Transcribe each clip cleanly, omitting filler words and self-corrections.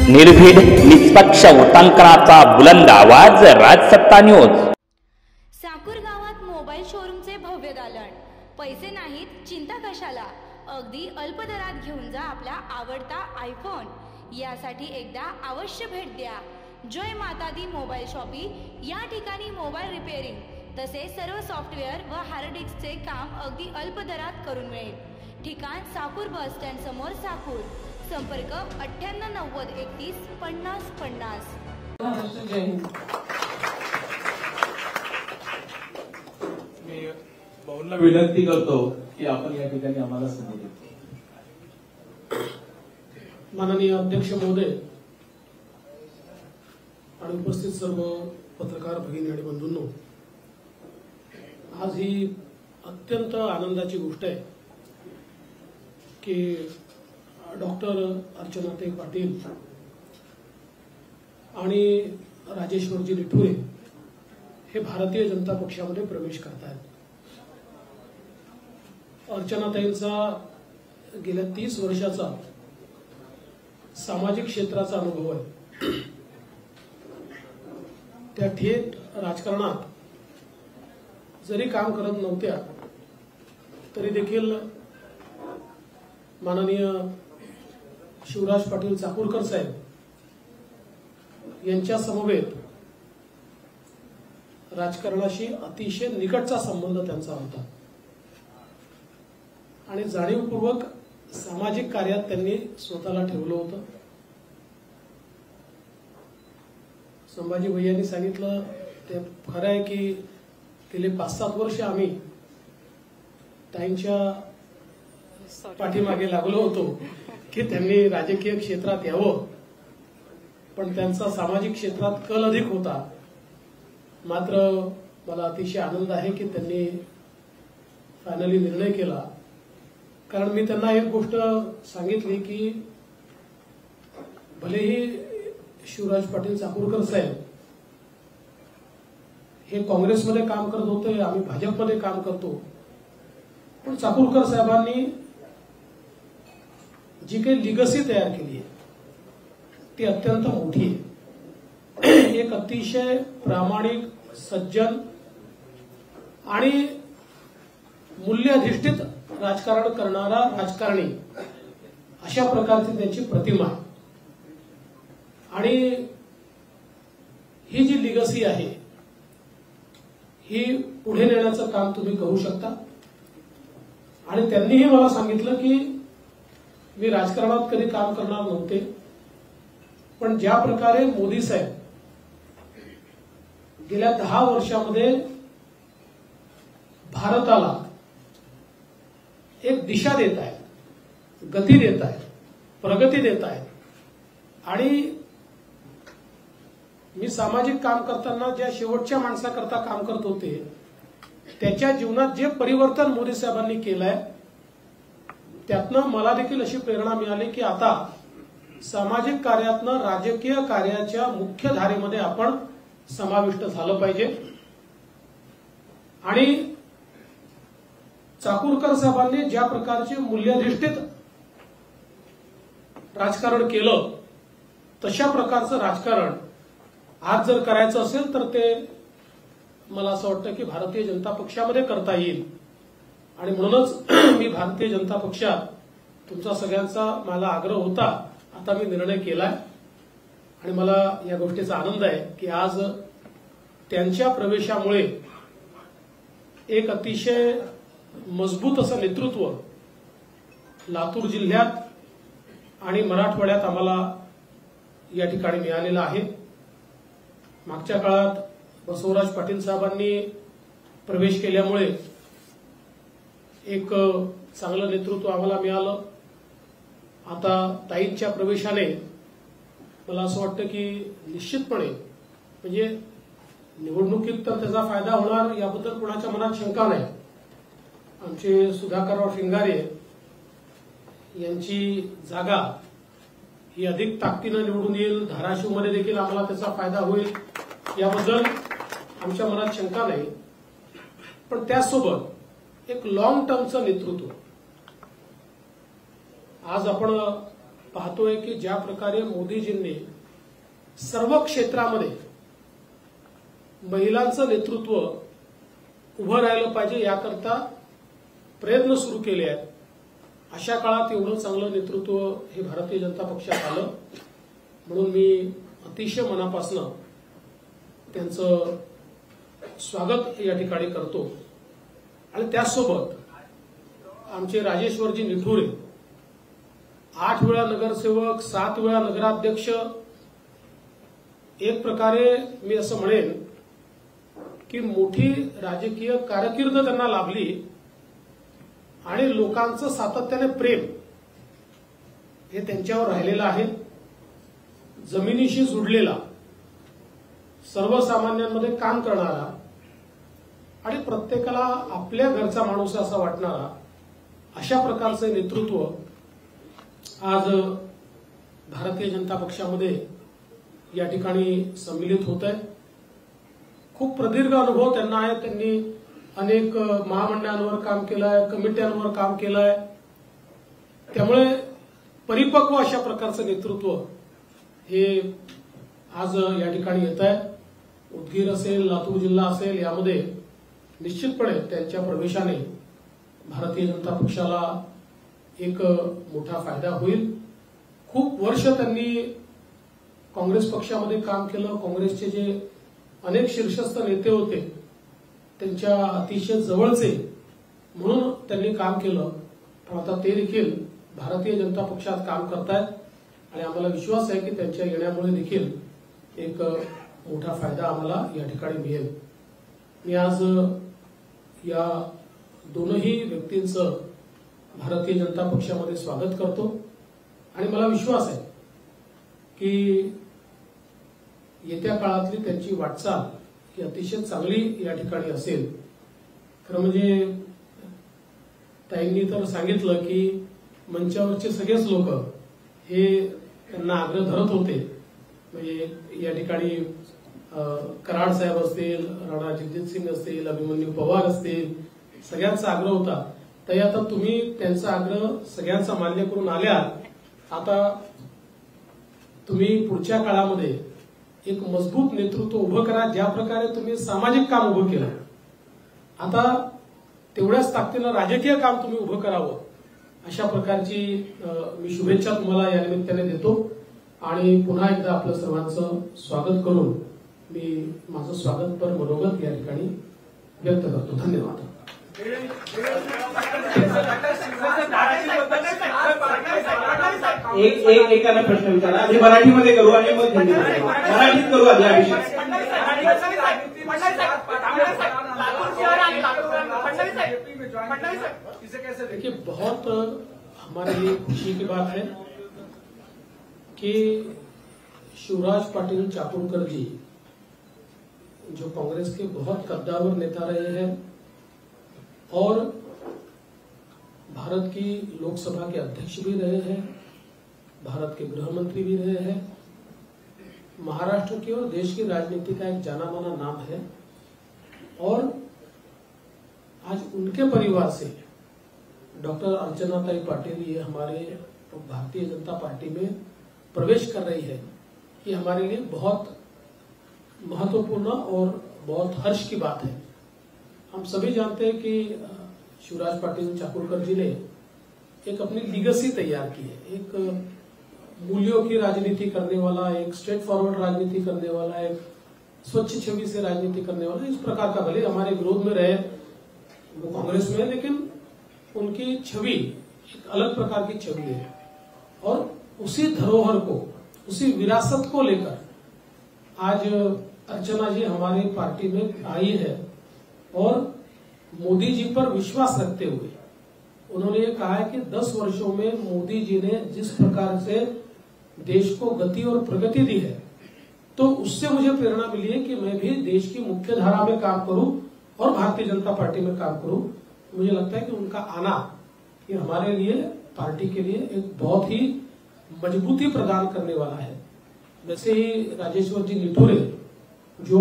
निर्भीड निष्पक्ष उटंकनाचा बुलंद आवाज, राजसत्ता न्यूज। साकूर गावात मोबाईल शोरूमचे भव्य दालन। पैसे नाहीत, चिंता कशाला, अगदी अल्प दरात घेऊन जा आपला आवडता आयफोन। यासाठी एकदा अवश्य भेट द्या जय माता दी मोबाईल शॉपी। या ठिकाणी मोबाईल रिपेअरिंग तसेच सर्व सॉफ्टवेअर व हार्ड डिस्कचे काम अगदी अल्प दरात करून मिळेल। ठिकाण साकूर बस स्टँड समोर साकूर। संपर्क 98 90 31 50 50। मी भाऊंना विनंती करतो की आपण या ठिकाणी आम्हाला संधी द्या। माननीय अध्यक्ष महोदय आणि उपस्थित सर्व पत्रकार भगिनी आणि बंधूंनो, आज ही अत्यंत आनंदाची गोष्ट आहे की डॉक्टर अर्चनाताई पाटील आणि राजेश्वरजी लिठुरे हे भारतीय जनता पक्षामध्ये प्रवेश करतात। अर्चनाताईंचा गेल्या 30 वर्षाचा सामाजिक क्षेत्राचा अनुभव आहे। त्या थेट राजकारणात जरी काम करत नव्हत्या तरी देखील माननीय शिवराज पाटील चाकूरकर साहेब यांच्या समवेत राजकारणाशी अतिशय निकटचा संबंध त्यांचा होता आणि जाणीवपूर्वक सामाजिक कार्यात त्यांनी स्वतःला ठेवलं होतं। संभाजी भैयांनी सांगितलं ते खरं आहे की गेले 5-7 वर्ष आम्ही ताईंच्या पाठीमागे लागलो होतो की त्यांनी राजकीय क्षेत्रात यावं, पण त्यांचा सामाजिक क्षेत्रात कल अधिक होता। मात्र मला अतिशय आनंद आहे की त्यांनी फायनली निर्णय केला, कारण मी त्यांना एक गोष्ट सांगितली की भलेही शिवराज पाटील चाकूरकर साहेब हे काँग्रेसमध्ये काम करत होते, आम्ही भाजपमध्ये काम करतो, पण चाकूरकर साहेबांनी जी काही लिगसी तयार केली आहे ती अत्यंत मोठी आहे। एक अतिशय प्रामाणिक, सज्जन आणि मूल्याधिष्ठित राजकारण करणारा राजकारणी अशा प्रकारची त्याची प्रतिमा आहे। आणि ही जी लिगसी आहे ही पुढे नेण्याचं काम तुम्ही करू शकता। आणि त्यांनीही मला सांगितलं की मी राजकारणात कधी काम करणार नव्हते, पण ज्या प्रकारे मोदी साहेब गेल्या 10 वर्षामध्ये भारताला एक दिशा देत आहेत, गती देत आहेत, प्रगती देत आहेत, आणि मी सामाजिक काम करताना ज्या शेवटच्या माणसाकरता काम करत होते त्याच्या जीवनात जे परिवर्तन मोदी साहेबांनी केलंय त्यातनं मला देखील अशी प्रेरणा मिळाली की आता सामाजिक कार्यातनं राजकीय कार्याच्या मुख्य धारेमध्ये आपण समाविष्ट झालं पाहिजे। आणि चाकूरकर साहेबांनी ज्या प्रकारचे मूल्याधिष्ठित राजकारण केलं तशा प्रकारचं राजकारण आज जर करायचं असेल तर ते मला असं वाटतं की भारतीय जनता पक्षामध्ये करता येईल। आणि म्हणूनच मी भारतीय जनता पक्षात तुमचा सगळ्यांचा मला आग्रह होता, आता मी निर्णय केलाय आणि मला या गोष्टीचा आनंद आहे की आज त्यांच्या प्रवेशामुळे एक अतिशय मजबूत असं नेतृत्व लातूर जिल्ह्यात आणि मराठवाड्यात आम्हाला या ठिकाणी मिळालेलं आहे। मागच्या काळात बसवराज पाटील साहेबांनी प्रवेश केल्यामुळे एक चांगलं नेतृत्व आम्हाला मिळालं। आता ताईंच्या प्रवेशाने मला असं वाटतं की निश्चितपणे म्हणजे निवडणुकीत तर त्याचा फायदा होणार याबद्दल कोणाच्या मनात शंका नाही। आमचे सुधाकरराव शिंगारे यांची जागा ही अधिक ताकदीनं निवडून येईल, धाराशिवमध्ये देखील आम्हाला त्याचा फायदा होईल याबद्दल आमच्या मनात शंका नाही। पण त्यासोबत एक लॉंग टर्मचं नेतृत्व आज आपण पाहतोय की ज्या प्रकारे मोदीजींनी सर्व क्षेत्रामध्ये महिलांचं नेतृत्व उभं राहिलं पाहिजे याकरता प्रयत्न सुरू केले आहेत. अशा काळात एवढं चांगलं नेतृत्व हे भारतीय जनता पक्षात आलं म्हणून मी अतिशय मनापासून त्यांचं स्वागत या ठिकाणी करतो. आणि त्याचसोबत आमचे राजेश्वरजी निठुरे 8 वेळा नगरसेवक, 7 वेळा नगराध्यक्ष, एक प्रकारे मी असं म्हणेन की मोठी राजकीय कारकीर्द त्यांना लाभली आणि लोकांचं सातत्याने प्रेम हे त्यांच्यावर राहिलेलं आहे. जमिनीशी जुडलेला, सर्वसामान्यांमध्ये काम करणारा आणि प्रत्येकाला आपल्या घरचा माणूस असा वाटणारा अशा प्रकारचे नेतृत्व आज भारतीय जनता पक्षामध्ये या ठिकाणी सम्मिलित होत आहे. खूप प्रदीर्घ अनुभव त्यांना आहे. त्यांनी अनेक महामंडळांवर काम केलं आहे, कमिट्यांवर काम केलं आहे. त्यामुळे परिपक्व अशा प्रकारचं नेतृत्व हे आज या ठिकाणी येत आहे. उदगीर असेल, लातूर जिल्हा असेल, यामध्ये निश्चितपणे त्यांच्या प्रवेशाने भारतीय जनता पक्षाला एक मोठा फायदा होईल. खूप वर्ष त्यांनी काँग्रेस पक्षामध्ये काम केलं. काँग्रेसचे जे अनेक शीर्षस्थ नेते होते त्यांच्या अतिशय जवळचे म्हणून त्यांनी काम केलं. पण आता ते देखील भारतीय जनता पक्षात काम करतायत आणि आम्हाला विश्वास आहे की त्यांच्या येण्यामुळे देखील एक मोठा फायदा आम्हाला या ठिकाणी मिळेल. मी आज या दोनही व्यक्तींचं भारतीय जनता पक्षामध्ये स्वागत करतो आणि मला विश्वास आहे की येत्या काळातली त्यांची वाटचाल ही अतिशय चांगली या ठिकाणी असेल. खरं म्हणजे ताईंनी तर सांगितलं की मंचावरचे सगळेच लोक हे त्यांना आग्रह धरत होते. म्हणजे या ठिकाणी कराड साहेब असतील, राणा जगजित सिंग असतील, अभिमन्यू पवार असतील, सगळ्यांचा आग्रह होता. तर आता तुम्ही त्यांचा आग्रह सगळ्यांचा मान्य करून आल्यात. आता तुम्ही पुढच्या काळामध्ये एक मजबूत नेतृत्व उभं करा. ज्या प्रकारे तुम्ही सामाजिक काम उभं केलं, आता तेवढ्याच ताकदीनं राजकीय काम तुम्ही उभं करावं अशा प्रकारची मी शुभेच्छा तुम्हाला या निमित्ताने देतो. आणि पुन्हा एकदा आपलं सर्वांचं स्वागत करून मी माझं स्वागतपर मनोगत या ठिकाणी व्यक्त करतो. धन्यवाद. एकाला प्रश्न विचारा. आधी मराठीमध्ये करू आणि मग हिंदीमध्ये. मराठीत करू आधी अभिषेक. देखिए, बहुत हमारे लिए खुशी की बात है कि शिवराज पाटिल चाकुरकर जी जो कांग्रेस के बहुत कद्दावर नेता रहे हैं और भारत की लोकसभा के अध्यक्ष भी रहे हैं, भारत के गृह मंत्री भी रहे हैं, महाराष्ट्र की और देश की राजनीति का एक जाना माना नाम है. और आज उनके परिवार से डॉक्टर अर्चनाताई पाटिल ये हमारे भारतीय जनता पार्टी में प्रवेश कर रही है. ये हमारे लिए बहुत महत्वपूर्ण और बहुत हर्ष की बात है. हम सभी जानते हैं कि शिवराज पाटिल चाकुरकर जी ने एक अपनी लीगेसी तैयार की है. एक मूल्यों की राजनीति करने वाला, एक स्ट्रेट फॉरवर्ड राजनीति करने वाला, एक स्वच्छ छवि से राजनीति करने वाला, इस प्रकार का, भले हमारे विरोध में रहे वो कांग्रेस में, लेकिन उनकी छवि एक अलग प्रकार की छवि है. और उसी धरोहर को, उसी विरासत को लेकर आज अर्चना जी हमारी पार्टी में आई है और मोदी जी पर विश्वास रखते हुए उन्होंने ये कहा है कि 10 वर्षों में मोदी जी ने जिस प्रकार से देश को गति और प्रगति दी है, तो उससे मुझे प्रेरणा मिली है कि मैं भी देश की मुख्य धारा में काम करूं और भारतीय जनता पार्टी में काम करूं. मुझे लगता है कि उनका आना ये हमारे लिए, पार्टी के लिए एक बहुत ही मजबूती प्रदान करने वाला है. वैसे ही राजेश्वर जी निठुरे जो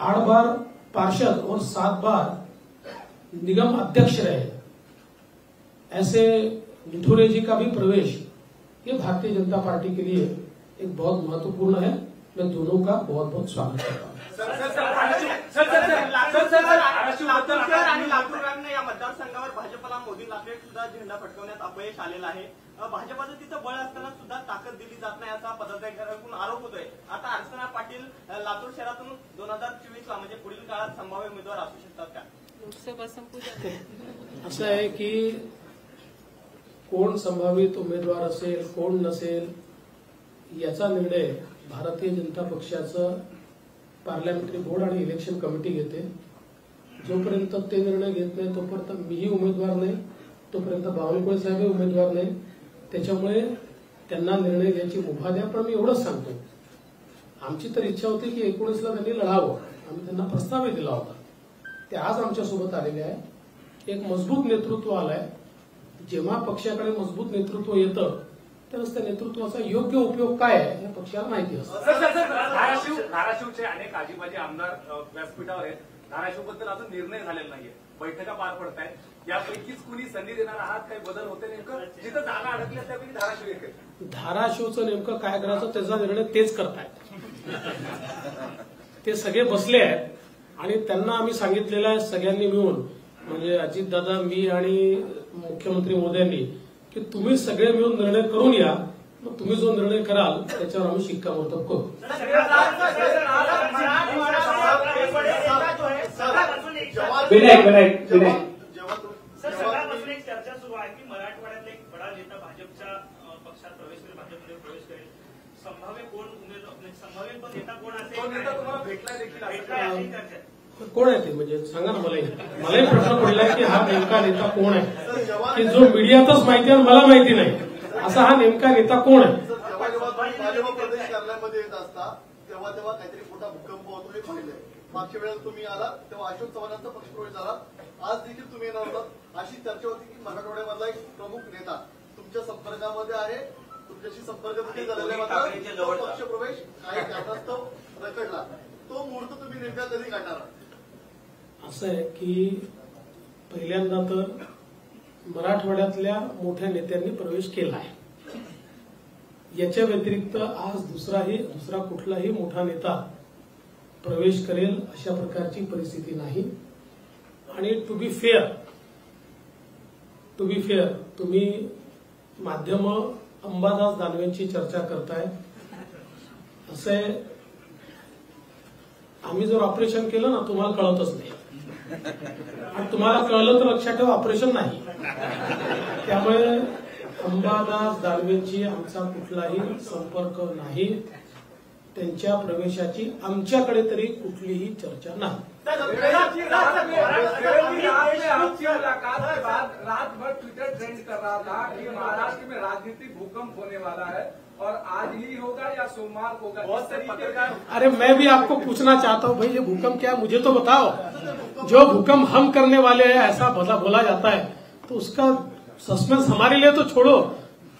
8 बार पार्षद और 7 बार निगम अध्यक्ष रहे, ऐसे मिठुरे जी का भी प्रवेश ये भारतीय जनता पार्टी के लिए एक बहुत महत्वपूर्ण है। मैं दोनों का बहुत बहुत स्वागत करता हूँ। लातूरकर आणि लातूरकरांना या मतदारसंघावर भाजपला मोदी लाटेत सुद्धा झेंडा फडकवण्यात अपयश आलेलं आहे। भाजपचं तिथं बळ असताना सुद्धा ताकद दिली जात नाही असा पदाधिकाऱ्यांकडून आरोप होतोय। आता अर्चना पाटील लातूर शहरातून 2024 म्हणजे पुढील काळात संभाव्य उमेदवार असू शकतात का? लोकसभा संपून असं आहे की कोण संभावित उमेदवार असेल कोण नसेल याचा निर्णय भारतीय जनता पक्षाचं पार्लमेंटरी बोर्ड आणि इलेक्शन कमिटी घेते। जोपर्यंत ते निर्णय घेत नाही तोपर्यंत मीही उमेदवार नाही, तोपर्यंत बावनकुळे साहेबही उमेदवार नाही। त्याच्यामुळे त्यांना निर्णय घ्यायची मुभा द्या। पण मी एवढंच सांगतो, आमची तर इच्छा होती की 19ला त्यांनी लढावं। आम्ही त्यांना प्रस्तावही दिला होता, ते आज आमच्यासोबत आलेले आहे। एक मजबूत नेतृत्व आलंय। जेव्हा पक्षाकडे मजबूत नेतृत्व येतं त्यावेळेस त्या नेतृत्वाचा योग्य उपयोग काय आहे या पक्षाला माहिती असतं। धाराशिवचे अनेक आजीबाजी आमदार व्यासपीठावर आहेत। धाराशिवबद्दल अजून निर्णय झालेला नाहीये, बैठका पार पडत आहेत। यापैकीच कुणी संधी देणार आहात, काही बदल होते? नेमकं जिथं जागा अडकल्या त्यापैकी धाराशिव एक आहे। धाराशिवचं नेमकं काय करायचं त्याचा निर्णय तेच करतायत। ते सगळे बसले आहेत आणि त्यांना आम्ही सांगितलेलं आहे सगळ्यांनी मिळून, म्हणजे अजितदादा, मी आणि मुख्यमंत्री मोदयांनी, की तुम्ही सगळे मिळून निर्णय करून या। मग तुम्ही जो निर्णय कराल त्याच्यावर आम्ही शिक्कामोर्तब करू। सगळ्यापासून एक चर्चा सुरू आहे की मराठवाड्यात एक बडा नेता भाजपच्या पक्षात प्रवेश करेल, भाजपमध्ये प्रवेश करेल। संभाव्य कोण उमेदवार, संभाव्य नेता कोण असेल? नेता तुम्हाला भेटला देखील कोण आहे ते म्हणजे सांगा ना। मलाही प्रश्न पडलाय की हा नेमका नेता कोण आहे, की जो मीडियातच माहिती आहे मला माहिती नाही असा हा नेमका नेता कोण आहे? भाजप प्रदेश कार्यालयामध्ये येत असता तेव्हा काहीतरी मोठा भूकंप होतो हे पाहिलंय। मागच्या वेळेला तुम्ही आला तेव्हा अशोक चव्हाणांचा पक्षप्रवेश झाला, आज देखील तुम्ही येणार होता। अशी चर्चा होती की मराठवाड्यामधला एक प्रमुख नेता तुमच्या संपर्कामध्ये आहे, तुमच्याशी संपर्क देखील झालेला आहे। पक्षप्रवेश काही कारणास्तव रखडला, तो मुहूर्त तुम्ही नेमका कधी काढणार? असं आहे की पहिल्यांदा तर मराठवाड्यातल्या मोठ्या नेत्यांनी प्रवेश केला आहे। याच्या व्यतिरिक्त आज दुसरा कुठलाही मोठा नेता प्रवेश करेल अशा प्रकारची परिस्थिती नाही। आणि टू बी फेअर तुम्ही माध्यम अंबादास दानवेंची चर्चा करताय। असं आहे, आम्ही जर ऑपरेशन केलं ना तुम्हाला कळतच नाही, आणि तुम्हाला कळलं तर लक्षात ठेवा ऑपरेशन नाही। त्यामुळे अंबादास दानवेंची आमचा कुठलाही संपर्क नाही, त्यांच्या प्रवेशाची आमच्याकडे तरी कुठलीही चर्चा नाही। रात भर ट्विटर ट्रेंड कर रहा था कि महाराष्ट्र में राजनीतिक भूकंप होने वाला है और आज ही होगा या सोमवार को होगा। बहुत से पत्रकार, अरे मैं भी आपको पूछना चाहता हूँ भाई, ये भूकंप क्या है मुझे तो बताओ। जो भूकंप हम करने वाले हैं ऐसा बोला जाता है, तो उसका सस्पेंस हमारे लिए तो छोड़ो,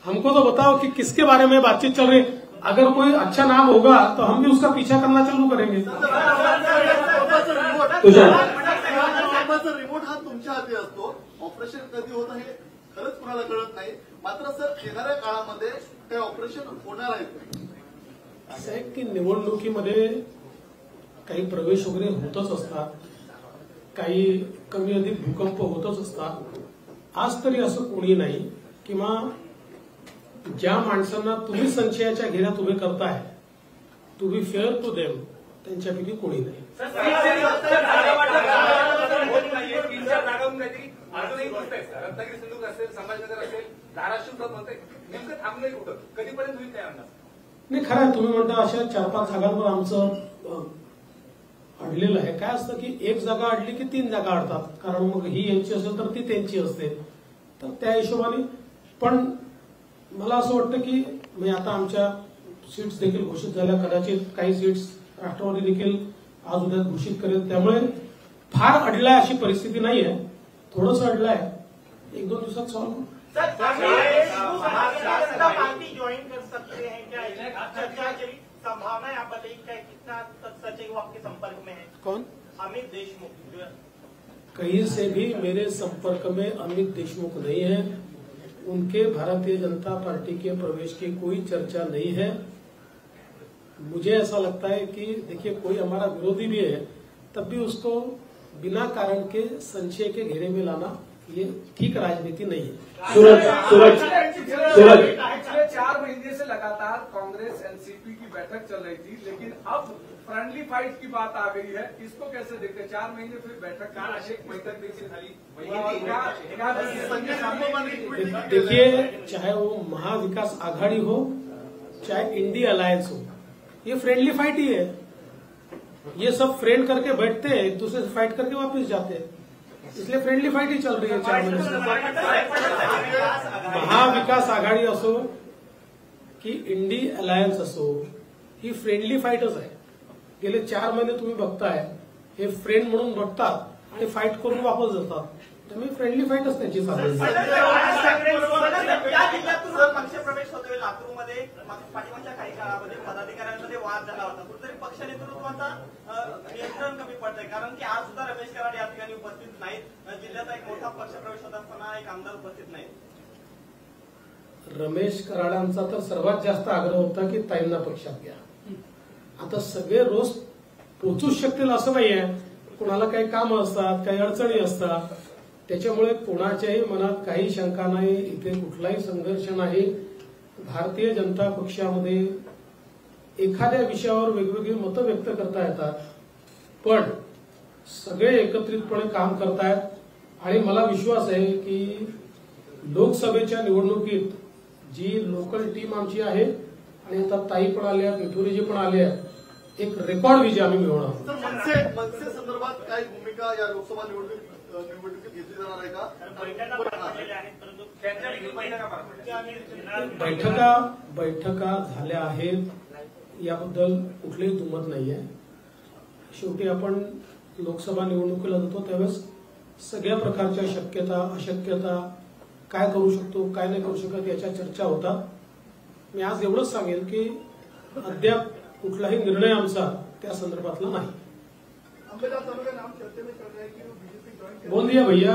हमको तो बताओ कि किसके बारे में बातचीत चल रही। अगर कोई अच्छा नाम होगा तो हम भी उसका पीछा करना चालू करेंगे। रिमोट हा तुमच्या हाती असतो, ऑपरेशन कधी होतं हे खरंच कुणाला कळत नाही। मात्र सर येणाऱ्या काळामध्ये ते ऑपरेशन होणार आहे। असं आहे की निवडणुकीमध्ये काही प्रवेश वगैरे होतच असतात, काही कमी अधिक भूकंप होतच असतात। आज तरी असं कोणी नाही, किंवा ज्या माणसांना तुम्ही संशयाच्या घेऱ्यात उभे करताय, to be fair to them, त्यांच्यापैकी कोणी नाही। रत्नागिरी, सिंधुदुर्ग असेल, संभाजीनगर असेल, धाराशिव म्हणताय, नेमकं थांबलंय कुठं? कधीपर्यंत होईल काय अंदाज? नाही, खरं आहे तुम्ही म्हणता अशा 4-5 जागांवर आमचं अडलेलं आहे। काय असतं की एक जागा अडली की 3 जागा अडतात, कारण मग ही यांची असेल तर ती त्यांची असते, तर त्या हिशोबाने। पण मला असं वाटतं की मी आता आमच्या सीट्स देखील घोषित झाल्या, कदाचित काही सीट्स राष्ट्रवादी देखील आज उद्या घोषित करेल, त्यामुळे फार अडलाय अशी परिस्थिती नाही आहे। थोडंसं अडलाय, 1-2 दिवसात सॉल्व्ह होईल। पार्टी ज्वाइन कर सकते हैं क्या? चर्चा की संभावना आप बताइए, कितना सच है, वो आपके संपर्क में है? कौन? अमित देशमुख। कहीं से भी मेरे संपर्क में अमित देशमुख नहीं है। उनके भारतीय जनता पार्टी के प्रवेश की कोई चर्चा नहीं है। मुझे ऐसा लगता है कि देखिए, कोई हमारा विरोधी भी है तब भी उसको बिना कारण के संशय के घेरे में लाना ये ठीक राजनीति नहीं है। सूरज पिछले 4 महीने से लगातार कांग्रेस एनसीपी की बैठक चल रही थी, लेकिन अब फ्रेंडली फाइट की बात आ गई है। इसको कैसे देखते हैं? 4 महीने फिर बैठक देखिए, चाहे वो महाविकास आघाड़ी हो चाहे इंडिया अलायंस हो, ये फ्रेंडली फाइट ही है। ये सब फ्रेंड करके बैठते हैं, एक दूसरे से फाइट करके वापस जाते हैं, इसलिए फ्रेंडली फाइट ही चल रही है 4 महीने से। महाविकास आघाडी असो की इंडी अलायन्स असो, ही फ्रेंडली फाईटच आहे। गेले 4 महिने तुम्ही बघताय, हे फ्रेंड म्हणून बघतात आणि फाईट करून वापस जातात, त्यामुळे फ्रेंडली फाईटच त्यांची चालू आहे। पक्षप्रवेश होतोय लातूरमध्ये, पाठीमागच्या काही काळामध्ये पदाधिकाऱ्यांमध्ये वाद झाला होता, कुठेतरी पक्ष नेतृत्वाचा नियंत्रण कमी पडतंय, कारण की आज सुद्धा रमेश कराड या ठिकाणी उपस्थित नाहीत। जिल्ह्याचा एक मोठा पक्षप्रवेश होत असताना एक आमदार उपस्थित नाहीत। रमेश कराडांचा तर सर्वात जास्त आग्रह होता की ताईंना पक्षात घ्या। आता सगळे रोज पोहोचूच शकतील असं नाहीये, कोणाला काही काम असतात, काही अडचणी असतात, त्याच्यामुळे कोणाच्याही मनात काही शंका नाही, इथे कुठलाही संघर्ष नाही। भारतीय जनता पक्षामध्ये एखाद्या विषयावर वेगवेगळी मतं व्यक्त करता येतात, पण सगळे एकत्रितपणे काम करतायत आणि मला विश्वास आहे की लोकसभेच्या निवडणुकीत जी लोकल टीम आमची आहे आणि आता ताई पण आल्या, विठुरीजी पण आल्या, एक रेकॉर्ड विजय आम्ही मिळवणार। मनसे संदर्भात काय भूमिका या लोकसभा निवडणुकीत घेतली जाणार आहे का? बैठका झाल्या आहेत याबद्दल कुठलीही दुमत नाहीये। शेवटी आपण लोकसभा निवडणुकीला जातो त्यावेळेस सगळ्या प्रकारच्या शक्यता अशक्यता, काय करू शकतो काय नाही करू शकत याच्या चर्चा होतात। मी आज एवढंच सांगेन की अद्याप कुठलाही निर्णय आमचा त्या संदर्भातला नाही। बोल दिया भैया,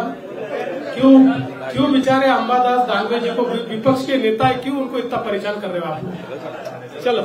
क्यों बेचारे अंबादास दानवे जी को विपक्ष के नेता है, क्यों उनको इतना परेशान कर रहे हो आप? चलो।